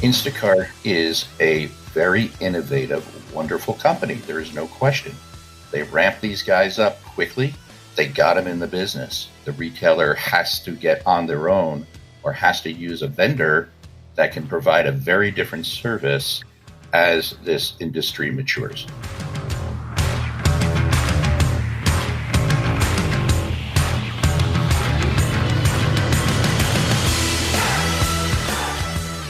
Instacart is a very innovative, wonderful company. There is no question. They ramp these guys up quickly. They got them in the business. The retailer has to get on their own or has to use a vendor that can provide a very different service as this industry matures.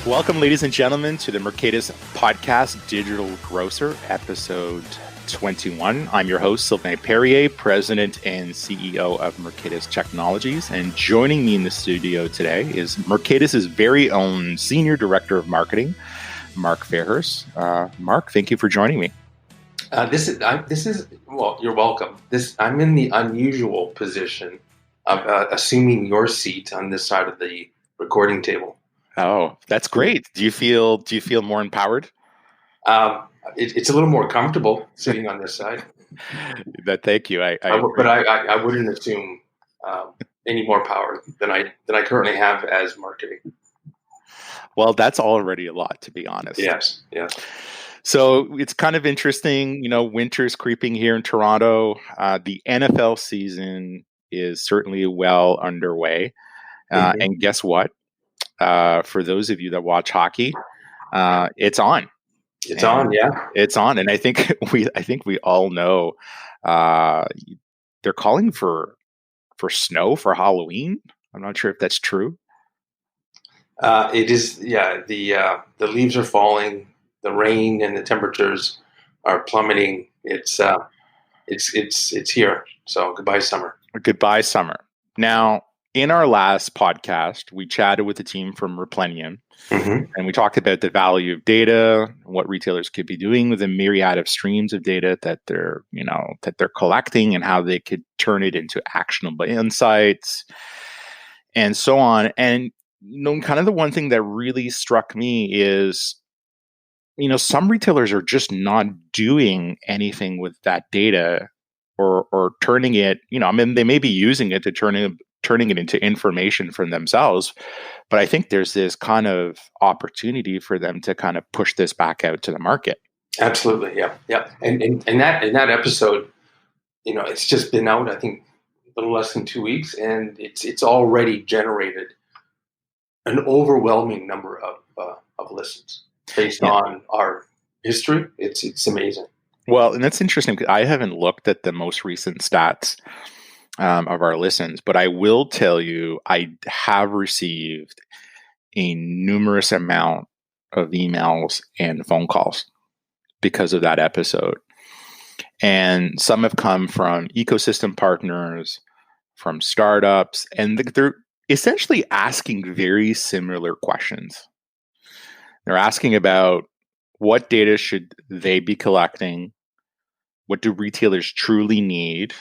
Welcome, ladies and gentlemen, to the Mercatus Podcast, Digital Grocer, episode 21. I'm your host, Sylvain Perrier, President and CEO of Mercatus Technologies. And joining me in the studio today is Mercatus' very own Senior Director of Marketing, Mark Fairhurst. Mark, thank you for joining me. Well, you're welcome. I'm in the unusual position of assuming your seat on this side of the recording table. Oh, that's great. Do you feel more empowered? It's a little more comfortable sitting on this side. Thank you. But I wouldn't assume any more power than I currently have as marketing. Well, that's already a lot, to be honest. Yes. So it's kind of interesting. You know, winter's creeping here in Toronto. The NFL season is certainly well underway. And guess what? For those of you that watch hockey, it's on. It's on, and I think we all know they're calling for snow for Halloween. I'm not sure if that's true. It is. Yeah, the leaves are falling, the rain and the temperatures are plummeting. It's here. So goodbye summer. Goodbye summer. Now, in our last podcast, we chatted with the team from Replenium, and we talked about the value of data, what retailers could be doing with a myriad of streams of data that they're collecting, and how they could turn it into actionable insights, and so on. And kind of the one thing that really struck me is, some retailers are just not doing anything with that data, or turning it. They may be using it to turning it into information for themselves. But I think there's this kind of opportunity for them to kind of push this back out to the market. Absolutely. Yeah. And that episode, it's just been out, I think, a little less than 2 weeks, and it's already generated an overwhelming number of listens based on our history. It's amazing. Well, and that's interesting because I haven't looked at the most recent stats of our listens, but I will tell you, I have received a numerous amount of emails and phone calls because of that episode. And some have come from ecosystem partners, from startups, and they're essentially asking very similar questions. They're asking about what data should they be collecting? What do retailers truly need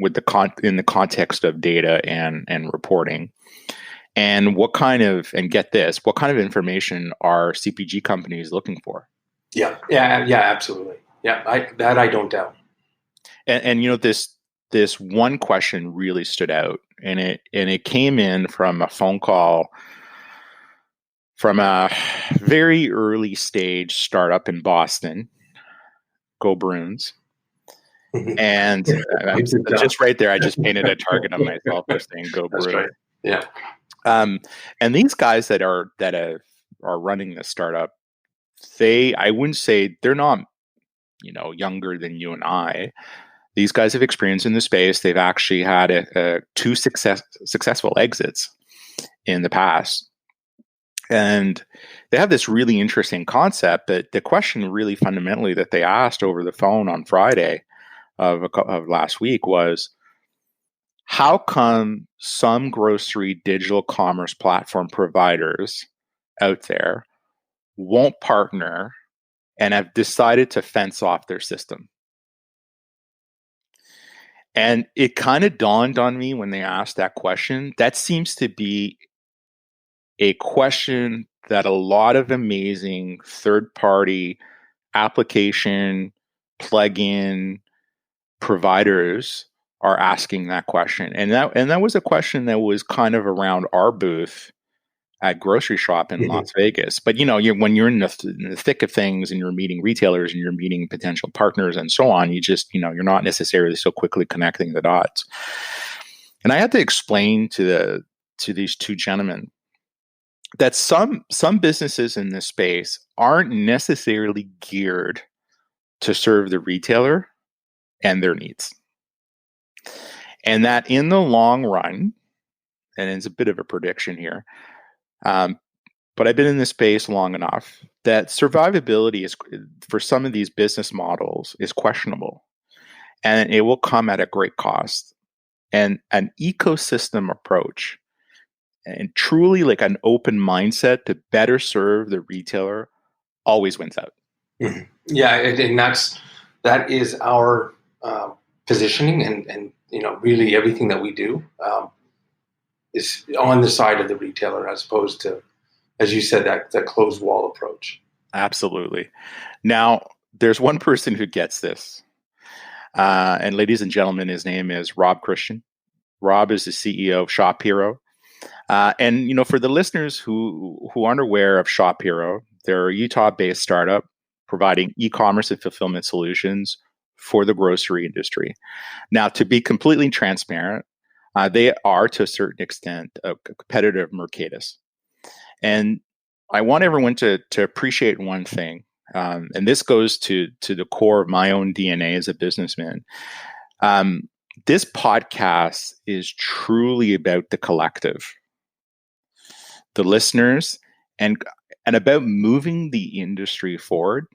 in the context of data and reporting? And what kind of information are CPG companies looking for? Yeah, absolutely. Yeah, I don't doubt. And this one question really stood out, and it came in from a phone call from a very early stage startup in Boston. Go Bruins. And just right there, I just painted a target on myself for saying "Go Bruins." Right. Yeah. And these guys that are running this startup, I wouldn't say they're not, younger than you and I. These guys have experience in the space. They've actually had two successful exits in the past. And they have this really interesting concept. But the question really fundamentally that they asked over the phone on Friday of last week was, how come some grocery digital commerce platform providers out there won't partner and have decided to fence off their system? And it kind of dawned on me when they asked that question. That seems to be a question that a lot of amazing third-party application plugin providers are asking that question. And that was a question that was kind of around our booth at grocery shop in Las Vegas. But when you're in the thick of things and you're meeting retailers and you're meeting potential partners and so on, you just you're not necessarily so quickly connecting the dots. And I had to explain to these two gentlemen that some businesses in this space aren't necessarily geared to serve the retailer and their needs, and that in the long run, and it's a bit of a prediction here, but I've been in this space long enough that survivability is, for some of these business models, is questionable, and it will come at a great cost. And an ecosystem approach and truly like an open mindset to better serve the retailer always wins out. Mm-hmm. Yeah, and that is our positioning, and really everything that we do is on the side of the retailer as opposed to, as you said, that closed wall approach. Absolutely. Now, there's one person who gets this. And ladies and gentlemen, his name is Rob Christian. Rob is the CEO of Shophero. And for the listeners who aren't aware of Shophero, they're a Utah-based startup providing e-commerce and fulfillment solutions for the grocery industry. Now, to be completely transparent, they are, to a certain extent, a competitor of Mercatus. And I want everyone to appreciate one thing. And this goes to the core of my own DNA as a businessman. This podcast is truly about the collective, the listeners, and about moving the industry forward.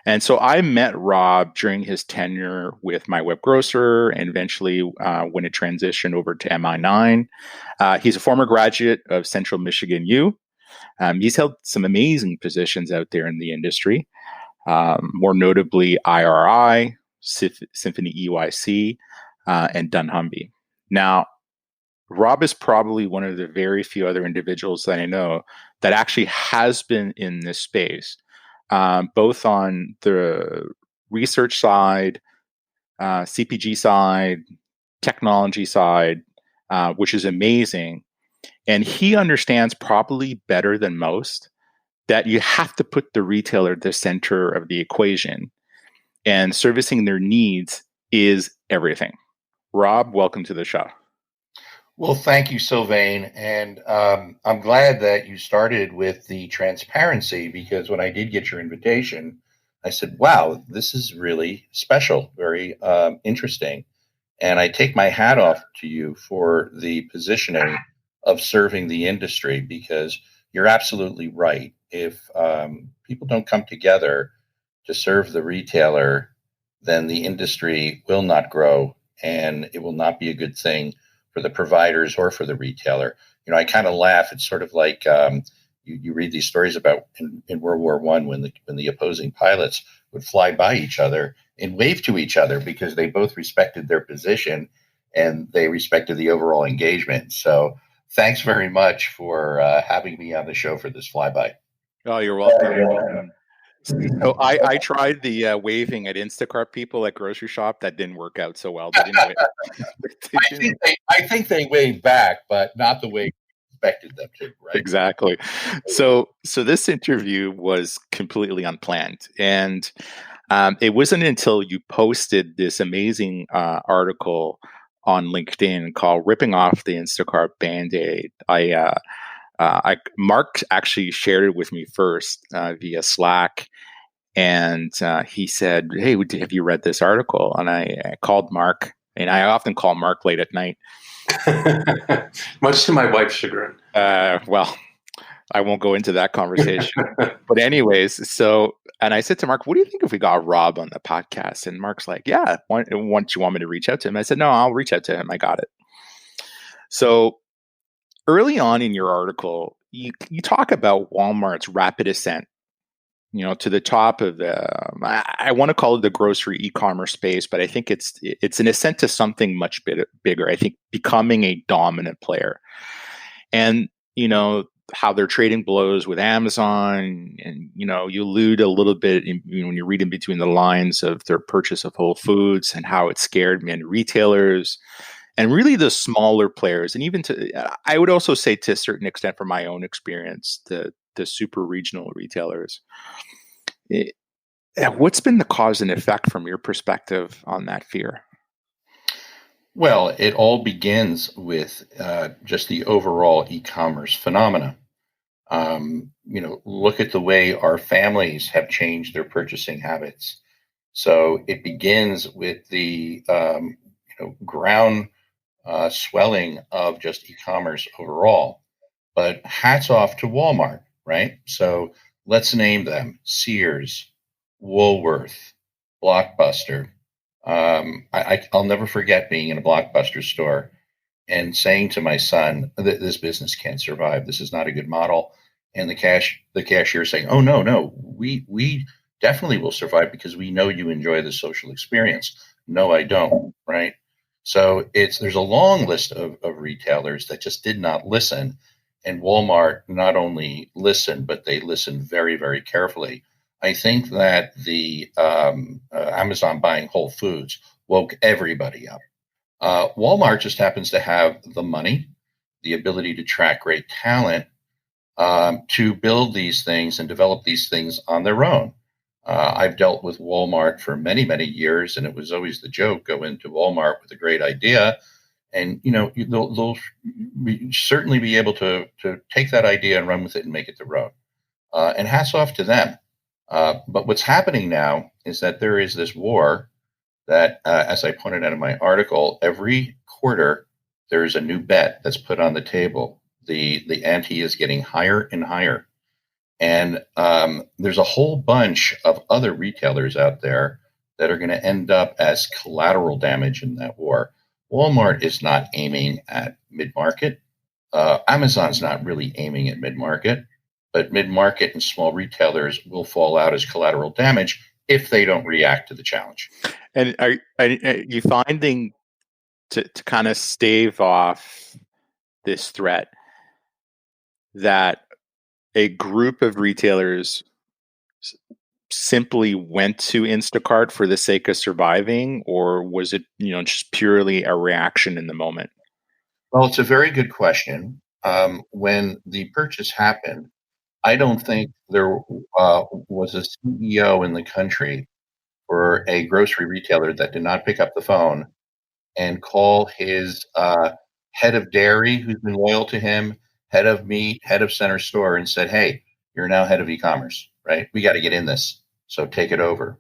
And so I met Rob during his tenure with My Web Grocer, and eventually when it transitioned over to MI9. He's a former graduate of Central Michigan U. He's held some amazing positions out there in the industry, more notably IRI, Symphony EYC, and dunnhumby. Now, Rob is probably one of the very few other individuals that I know that actually has been in this space, both on the research side, CPG side, technology side, which is amazing. And he understands probably better than most that you have to put the retailer at the center of the equation, and servicing their needs is everything. Rob, welcome to the show. Well, thank you, Sylvain. And I'm glad that you started with the transparency, because when I did get your invitation, I said, wow, this is really special, very interesting. And I take my hat off to you for the positioning of serving the industry, because you're absolutely right. If people don't come together to serve the retailer, then the industry will not grow, and it will not be a good thing for the providers or for the retailer. I kind of laugh. It's sort of like you read these stories about in World War I when the opposing pilots would fly by each other and wave to each other because they both respected their position and they respected the overall engagement. So thanks very much for having me on the show for this flyby. Oh, you're welcome. So I tried the waving at Instacart people at grocery shop. That didn't work out so well. But anyway, I think they waved back, but not the way we expected them to. Right? Exactly. So this interview was completely unplanned, and it wasn't until you posted this amazing article on LinkedIn called "Ripping Off the Instacart Band-Aid." Mark actually shared it with me first via Slack, and he said, "Hey, have you read this article?" And I called Mark, and I often call Mark late at night, much to my wife's chagrin. Well, I won't go into that conversation, but anyways, and I said to Mark, "What do you think if we got Rob on the podcast?" And Mark's like, "Yeah, why do you want me to reach out to him?" I said, "No, I'll reach out to him. I got it." So early on in your article, you talk about Walmart's rapid ascent, to the top of the, I want to call it the grocery e-commerce space, but I think it's an ascent to something much bigger. I think becoming a dominant player, and how they're trading blows with Amazon, and you allude a little bit when you read in between the lines of their purchase of Whole Foods and how it scared many retailers. and really the smaller players, and even I would also say to a certain extent from my own experience, the super regional retailers. What's been the cause and effect from your perspective on that fear? Well, it all begins with just the overall e-commerce phenomena. Look at the way our families have changed their purchasing habits. So it begins with the ground swelling of just e-commerce overall. But hats off to Walmart, right? So let's name them: Sears, Woolworth, Blockbuster. I'll never forget being in a Blockbuster store and saying to my son that this business can't survive. This is not a good model. And the cashier saying, "Oh, no, we definitely will survive because we know you enjoy the social experience." No, I don't. Right. So there's a long list of retailers that just did not listen. And Walmart not only listened, but they listened very, very carefully. I think that the Amazon buying Whole Foods woke everybody up. Walmart just happens to have the money, the ability to track great talent, to build these things and develop these things on their own. I've dealt with Walmart for many, many years, and it was always the joke: go into Walmart with a great idea, and they'll certainly be able to take that idea and run with it and make it their own. And hats off to them. But what's happening now is that there is this war that, as I pointed out in my article, every quarter there's a new bet that's put on the table. The ante is getting higher and higher. And there's a whole bunch of other retailers out there that are going to end up as collateral damage in that war. Walmart is not aiming at mid-market. Amazon's not really aiming at mid-market, but mid-market and small retailers will fall out as collateral damage if they don't react to the challenge. And are you finding to kind of stave off this threat that a group of retailers simply went to Instacart for the sake of surviving, or was it just purely a reaction in the moment? Well, it's a very good question. When the purchase happened, I don't think there was a CEO in the country for a grocery retailer that did not pick up the phone and call his head of dairy, who's been loyal to him, head of meat, head of center store, and said, "Hey, you're now head of e-commerce, right? We got to get in this, so take it over."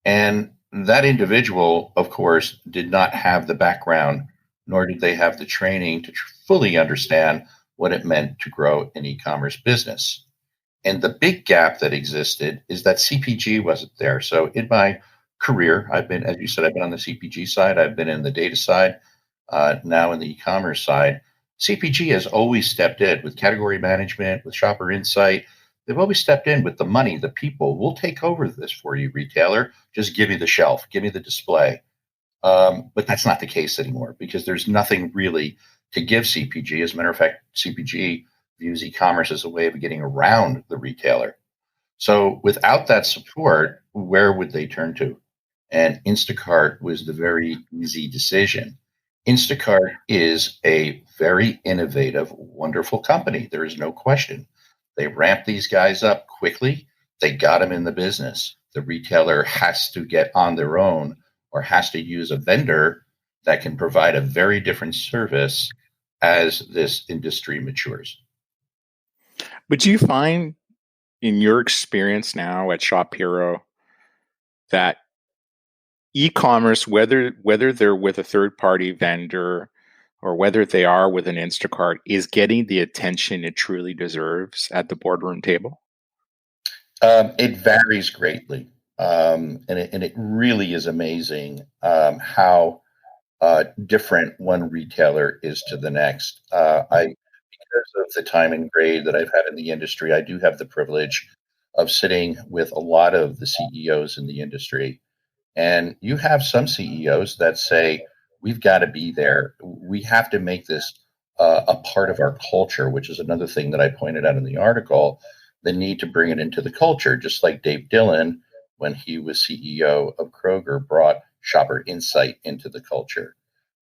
And that individual, of course, did not have the background, nor did they have the training to fully understand what it meant to grow an e-commerce business. And the big gap that existed is that CPG wasn't there. So in my career, as you said, I've been on the CPG side, I've been in the data side, now in the e-commerce side. CPG has always stepped in with category management, with shopper insight. They've always stepped in with the money, the people. We'll take over this for you, retailer. Just give me the shelf, give me the display. But that's not the case anymore because there's nothing really to give CPG. As a matter of fact, CPG views e-commerce as a way of getting around the retailer. So without that support, where would they turn to? And Instacart was the very easy decision. Instacart is a very innovative, wonderful company. There is no question. They ramped these guys up quickly. They got them in the business. The retailer has to get on their own or has to use a vendor that can provide a very different service as this industry matures. But do you find in your experience now at Shophero that e-commerce, whether they're with a third-party vendor or whether they are with an Instacart, is getting the attention it truly deserves at the boardroom table? It varies greatly, and it really is amazing how different one retailer is to the next. Because of the time and grade that I've had in the industry, I do have the privilege of sitting with a lot of the CEOs in the industry. And you have some CEOs that say, we've got to be there. We have to make this a part of our culture, which is another thing that I pointed out in the article, the need to bring it into the culture, just like Dave Dillon, when he was CEO of Kroger, brought shopper insight into the culture.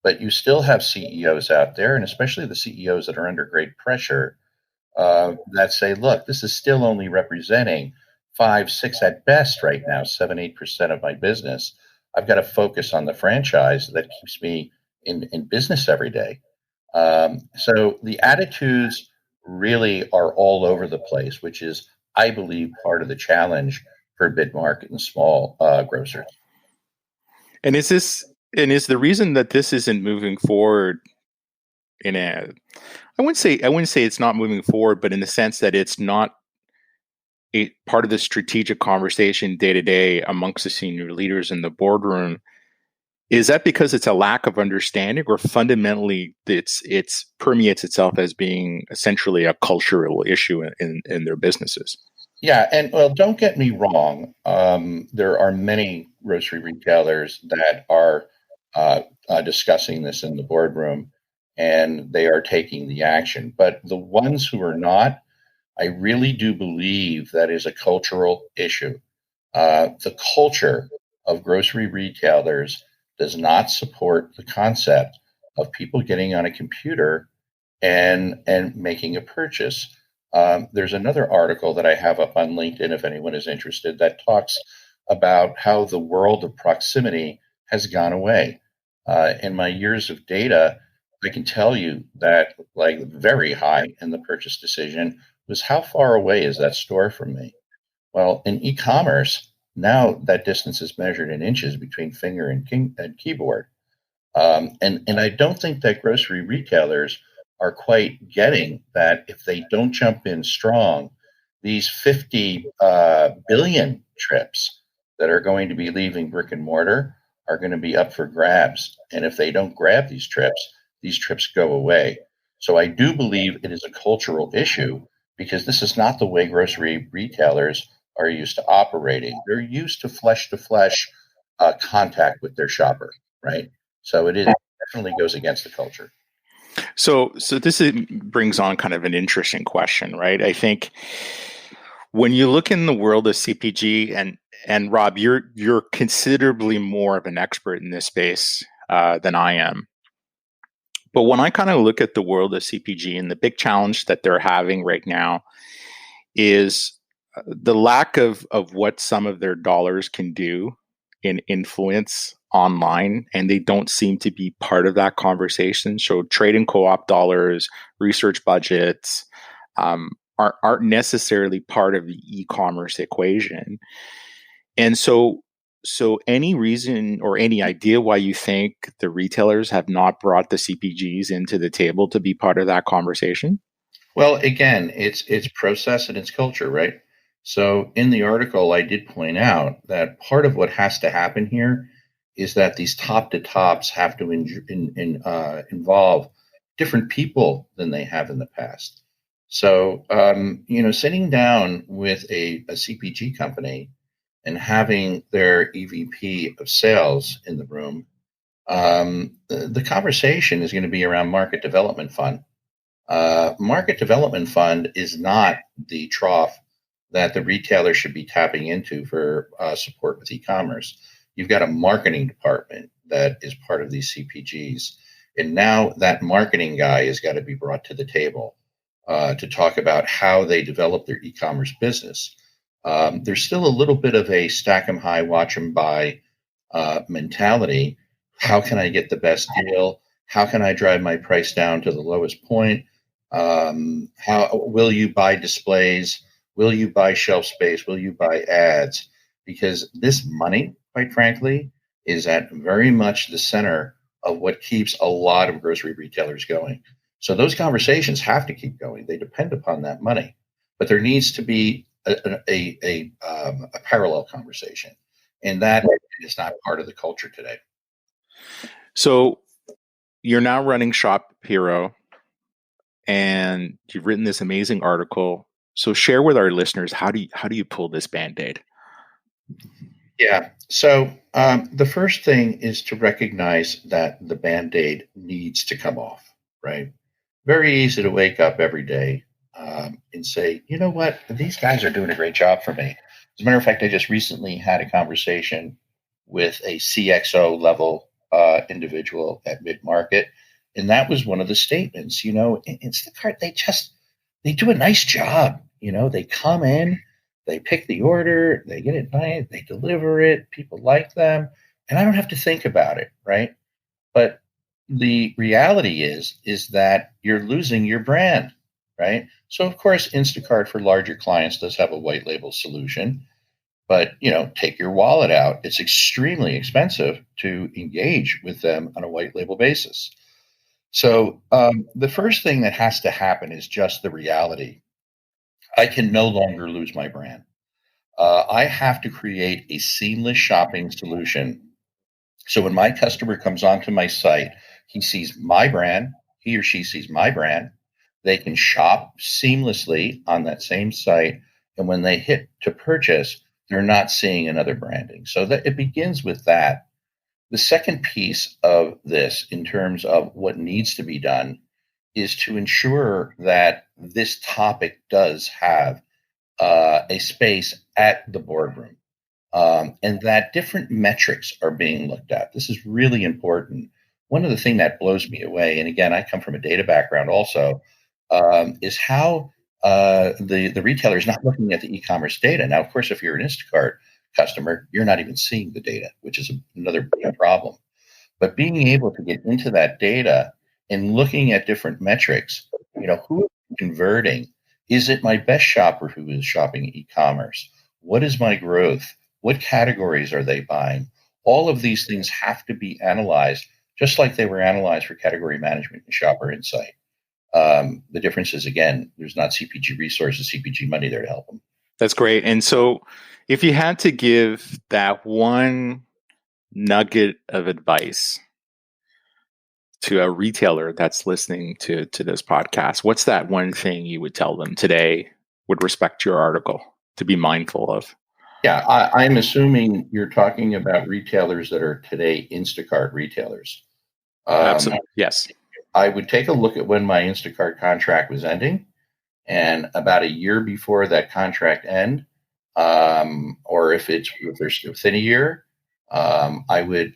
but you still have CEOs out there, and especially the CEOs that are under great pressure, that say, look, this is still only representing 5, 6 at best right now, 7, 8% of my business. I've got to focus on the franchise that keeps me in business every day. So the attitudes really are all over the place, which is, I believe, part of the challenge for mid-market and small grocers. And is the reason that this isn't moving forward in a I wouldn't say it's not moving forward, but in the sense that it's not a part of the strategic conversation day to day amongst the senior leaders in the boardroom, is that because it's a lack of understanding, or fundamentally it's permeates itself as being essentially a cultural issue in their businesses? Yeah, and well, don't get me wrong. There are many grocery retailers that are discussing this in the boardroom, and they are taking the action. But the ones who are not, I really do believe that is a cultural issue. The culture of grocery retailers does not support the concept of people getting on a computer and making a purchase. There's another article that I have up on LinkedIn, if anyone is interested, that talks about how the world of proximity has gone away. In my years of data, I can tell you that, like, very high in the purchase decision was, how far away is that store from me? Well, in e-commerce, now that distance is measured in inches between finger and keyboard. And I don't think that grocery retailers are quite getting that if they don't jump in strong, these 50 billion trips that are going to be leaving brick and mortar are going to be up for grabs. And if they don't grab these trips go away. So I do believe it is a cultural issue, because this is not the way grocery retailers are used to operating. They're used to flesh contact with their shopper, right? So it definitely goes against the culture. So this brings on kind of an interesting question, right? I think when you look in the world of CPG, and Rob, you're considerably more of an expert in this space than I am. But when I kind of look at the world of CPG, and the big challenge that they're having right now is the lack of what some of their dollars can do in influence online, and they don't seem to be part of that conversation. So trade and co-op dollars, research budgets aren't necessarily part of the e-commerce equation. And so any reason or any idea why you think the retailers have not brought the CPGs into the table to be part of that conversation? Well, again, it's process and it's culture, right? So in the article, I did point out that part of what has to happen here is that these top to tops have to involve different people than they have in the past. So, sitting down with a CPG company and having their EVP of sales in the room, the conversation is going to be around market development fund. Market development fund is not the trough that the retailer should be tapping into for support with e-commerce. You've got a marketing department that is part of these CPGs. And now that marketing guy has got to be brought to the table to talk about how they develop their e-commerce business. There's still a little bit of a stack 'em high, watch 'em buy mentality. How can I get the best deal? How can I drive my price down to the lowest point? How will you buy displays? Will you buy shelf space? Will you buy ads? Because this money, quite frankly, is at very much the center of what keeps a lot of grocery retailers going. So those conversations have to keep going. They depend upon that money, but there needs to be a parallel conversation, and that is not part of the culture today. So you're now running Shophero, and you've written this amazing article. So share with our listeners, how do you pull this Band-Aid? Yeah. So the first thing is to recognize that the Band-Aid needs to come off, right? Very easy to wake up every day and say, you know what, these guys are doing a great job for me. As a matter of fact, I just recently had a conversation with a CXO level individual at mid-market. And that was one of the statements. Instacart, they do a nice job. They come in, they pick the order, they get it nice, they deliver it, people like them, and I don't have to think about it, right? But the reality is that you're losing your brand, right? So of course, Instacart for larger clients does have a white label solution, but take your wallet out. It's extremely expensive to engage with them on a white label basis. So the first thing that has to happen is just the reality. I can no longer lose my brand. I have to create a seamless shopping solution. So when my customer comes onto my site, he sees my brand, he or she sees my brand. They can shop seamlessly on that same site. And when they hit to purchase, they're not seeing another branding. So that it begins with that. The second piece of this, in terms of what needs to be done, is to ensure that this topic does have a space at the boardroom, and that different metrics are being looked at. This is really important. One of the things that blows me away, and again, I come from a data background also, is how the retailer is not looking at the e-commerce data. Now, of course, if you're an Instacart customer, you're not even seeing the data, which is another big problem. But being able to get into that data and looking at different metrics, who is converting? Is it my best shopper who is shopping e-commerce? What is my growth? What categories are they buying? All of these things have to be analyzed, just like they were analyzed for category management and shopper insight. The difference is, again, there's not CPG resources, CPG money there to help them. That's great. And so if you had to give that one nugget of advice to a retailer that's listening to this podcast, what's that one thing you would tell them today with respect to your article to be mindful of? Yeah, I'm assuming you're talking about retailers that are today Instacart retailers. Absolutely. Yes. I would take a look at when my Instacart contract was ending, and about a year before that contract end, or if there's within a year, I would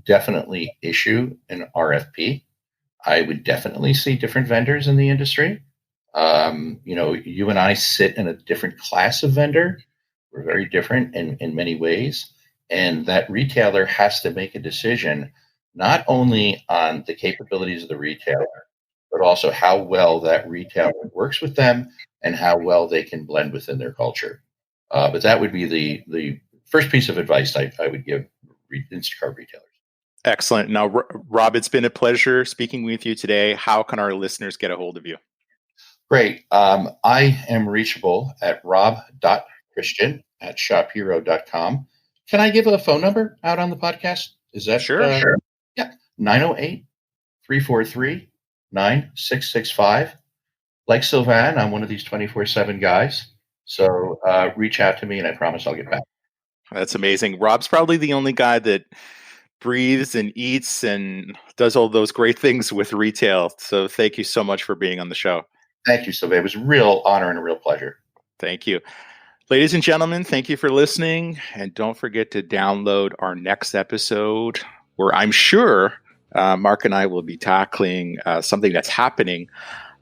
definitely issue an RFP. I would definitely see different vendors in the industry. You and I sit in a different class of vendor. We're very different in many ways. And that retailer has to make a decision, not only on the capabilities of the retailer, but also how well that retailer works with them and how well they can blend within their culture. But that would be the first piece of advice I would give Instacart retailers. Excellent. Now, Rob, it's been a pleasure speaking with you today. How can our listeners get a hold of you? Great. I am reachable at rob.christian@shophero.com. Can I give a phone number out on the podcast? Is that sure? Sure. Yeah. 908-343-9665. Like Sylvan, I'm one of these 24/7 guys. So reach out to me and I promise I'll get back. That's amazing. Rob's probably the only guy that breathes and eats and does all those great things with retail. So thank you so much for being on the show. Thank you, Sylvain. It was a real honor and a real pleasure. Thank you. Ladies and gentlemen, thank you for listening. And don't forget to download our next episode, where I'm sure Mark and I will be tackling something that's happening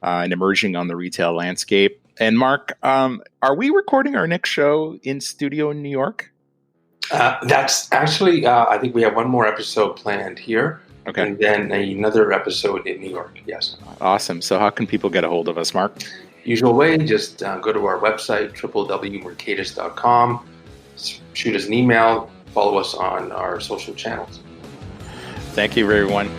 and emerging on the retail landscape. And Mark, are we recording our next show in studio in New York? That's actually, I think we have one more episode planned here. Okay. And then another episode in New York. Yes. Awesome. So how can people get a hold of us, Mark? Usual way, just go to our website, www.mercatus.com, shoot us an email, follow us on our social channels. Thank you, everyone.